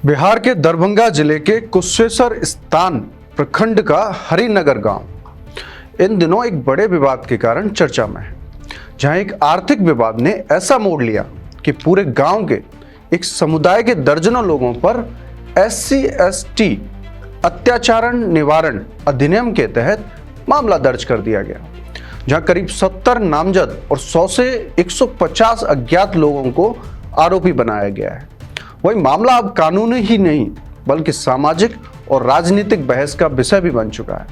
बिहार के दरभंगा जिले के कुशेश्वर स्थान प्रखंड का हरिनगर गांव इन दिनों एक बड़े विवाद के कारण चर्चा में है, जहां एक आर्थिक विवाद ने ऐसा मोड़ लिया कि पूरे गांव के एक समुदाय के दर्जनों लोगों पर SC/ST अत्याचार निवारण अधिनियम के तहत मामला दर्ज कर दिया गया, जहां करीब 70 नामजद और 100 से 150 अज्ञात लोगों को आरोपी बनाया गया है। वही मामला अब कानूनी ही नहीं बल्कि सामाजिक और राजनीतिक बहस का विषय भी बन चुका है।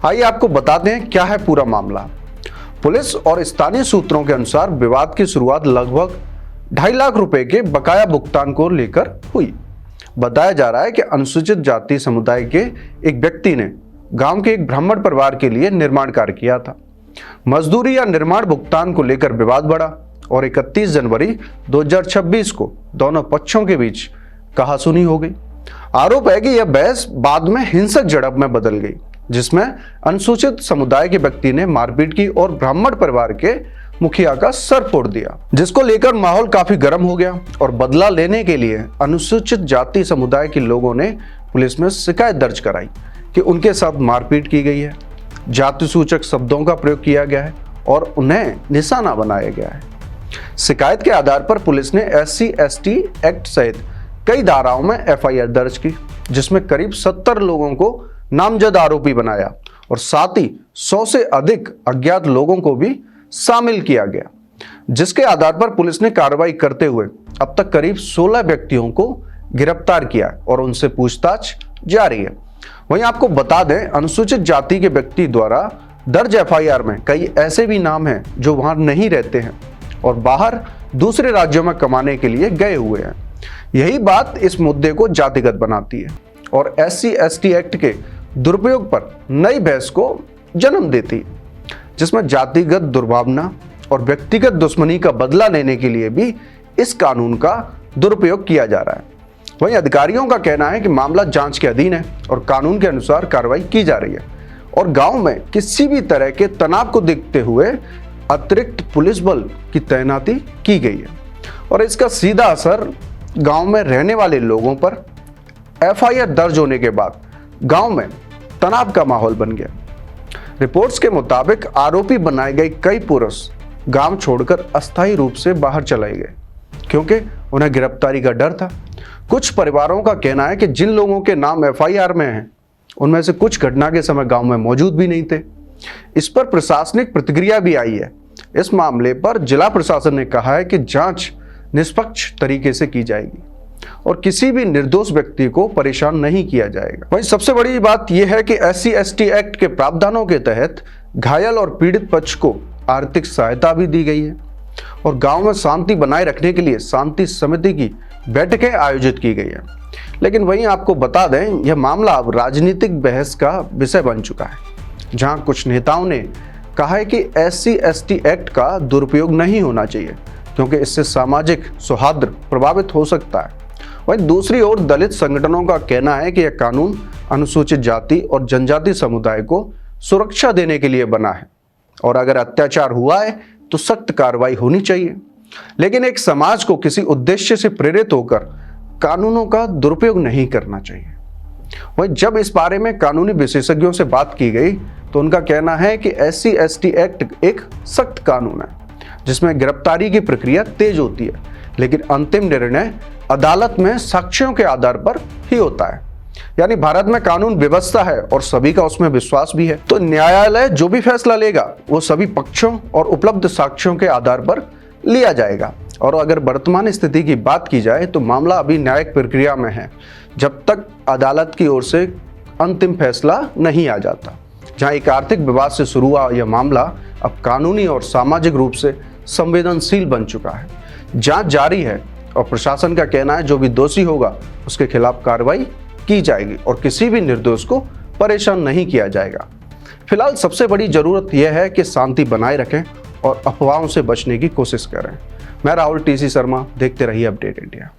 आइए आपको बताते हैं क्या है पूरा मामला। पुलिस और स्थानीय सूत्रों के अनुसार विवाद की शुरुआत लगभग 2.5 लाख रुपए के बकाया भुगतान को लेकर हुई। बताया जा रहा है कि अनुसूचित जाति समुदाय के एक व्यक्ति ने गांव के एक ब्राह्मण परिवार के लिए निर्माण कार्य किया था। मजदूरी या निर्माण भुगतान को लेकर विवाद बढ़ा और 31 जनवरी 2026 को दोनों पक्षों के बीच कहासुनी हो गई। आरोप है कि यह बहस बाद में हिंसक झड़प में बदल गई, जिसमें अनुसूचित समुदाय के व्यक्ति ने मारपीट की और ब्राह्मण परिवार के मुखिया का सर फोड़ दिया, जिसको लेकर माहौल काफी गर्म हो गया और बदला लेने के लिए अनुसूचित जाति समुदाय के लोगों ने पुलिस में शिकायत दर्ज कराई कि उनके साथ मारपीट की गई है, जाति सूचक शब्दों का प्रयोग किया गया है और उन्हें निशाना बनाया गया है। शिकायत के आधार पर पुलिस ने SC/ST एक्ट सहित कई धाराओं में FIR दर्ज की, जिसमें करीब 70 लोगों को नामजद आरोपी बनाया और साथ ही 100 से अधिक अज्ञात लोगों को भी शामिल किया गया, जिसके आधार पर पुलिस ने कार्रवाई करते हुए अब तक करीब 16 व्यक्तियों को गिरफ्तार किया और उनसे पूछताछ जारी है। वहीं आपको बता दें, अनुसूचित जाति के व्यक्ति द्वारा दर्ज FIR में कई ऐसे भी नाम हैं जो वहां नहीं रहते हैं और बाहर दूसरे राज्यों में कमाने के लिए गए हुए हैं। यही बात इस मुद्दे को जातिगत बनाती है और SC/ST एक्ट के दुरुपयोग पर नई बहस को जन्म देती है, जिसमें जातिगत दुर्भावना और व्यक्तिगत दुश्मनी का बदला लेने के लिए भी इस कानून का दुरुपयोग किया जा रहा है। वहीं अधिकारियों का कहना है कि मामला जांच के अधीन है और कानून के अनुसार कार्रवाई की जा रही है और गांव में किसी भी तरह के तनाव को देखते हुए अतिरिक्त पुलिस बल की तैनाती की गई है और इसका सीधा असर गांव में रहने वाले लोगों पर FIR दर्ज होने के बाद गांव में तनाव का माहौल बन गया। रिपोर्ट्स के मुताबिक आरोपी बनाए गए कई पुरुष गांव छोड़कर अस्थायी रूप से बाहर चले गए क्योंकि उन्हें गिरफ्तारी का डर था। कुछ परिवारों का कहना है कि जिन लोगों के नाम FIR में हैं उनमें से कुछ घटना के समय गांव में मौजूद भी नहीं थे। इस पर प्रशासनिक प्रतिक्रिया भी आई है। इस मामले पर जिला प्रशासन ने कहा है कि जांच निष्पक्ष तरीके से की जाएगी और किसी भी निर्दोष व्यक्ति को परेशान नहीं किया जाएगा। वहीं सबसे बड़ी बात यह है कि SC/ST एक्ट के प्रावधानों के तहत घायल और पीड़ित पक्ष को आर्थिक सहायता भी दी गई है और गांव में शांति बनाए रखने के लिए शांति समिति की बैठकें आयोजित की गई है। लेकिन वहीं आपको बता दें, यह मामला अब राजनीतिक बहस का विषय बन चुका है, जहां कुछ नेताओं ने कहा है कि SC/ST एक्ट का दुरुपयोग नहीं होना चाहिए क्योंकि इससे सामाजिक सौहार्द प्रभावित हो सकता है। वहीं दूसरी ओर दलित संगठनों का कहना है कि यह कानून अनुसूचित जाति और जनजाति समुदाय को सुरक्षा देने के लिए बना है और अगर अत्याचार हुआ है तो सख्त कार्रवाई होनी चाहिए। लेकिन एक समाज को किसी उद्देश्य से प्रेरित होकर कानूनों का दुरुपयोग नहीं करना चाहिए। वहीं जब इस बारे में कानूनी विशेषज्ञों से बात की गई तो उनका कहना है कि SC/ST एक्ट एक सख्त कानून है जिसमें गिरफ्तारी की प्रक्रिया तेज होती है, लेकिन अंतिम निर्णय अदालत में साक्ष्यों के आधार पर ही होता है। यानी भारत में कानून व्यवस्था है और सभी का उसमें विश्वास भी है, तो न्यायालय जो भी फैसला लेगा वो सभी पक्षों और उपलब्ध साक्ष्यों के आधार पर लिया जाएगा। और अगर वर्तमान स्थिति की बात की जाए तो मामला अभी न्यायिक प्रक्रिया में है जब तक अदालत की ओर से अंतिम फैसला नहीं आ जाता। जहां एक आर्थिक विवाद से शुरू हुआ यह मामला अब कानूनी और सामाजिक रूप से संवेदनशील बन चुका है। जांच जारी है और प्रशासन का कहना है जो भी दोषी होगा उसके खिलाफ कार्रवाई की जाएगी और किसी भी निर्दोष को परेशान नहीं किया जाएगा। फिलहाल सबसे बड़ी जरूरत यह है कि शांति बनाए रखें और अफवाहों से बचने की कोशिश करें। मैं राहुल TC शर्मा, देखते रहिए अपडेट इंडिया।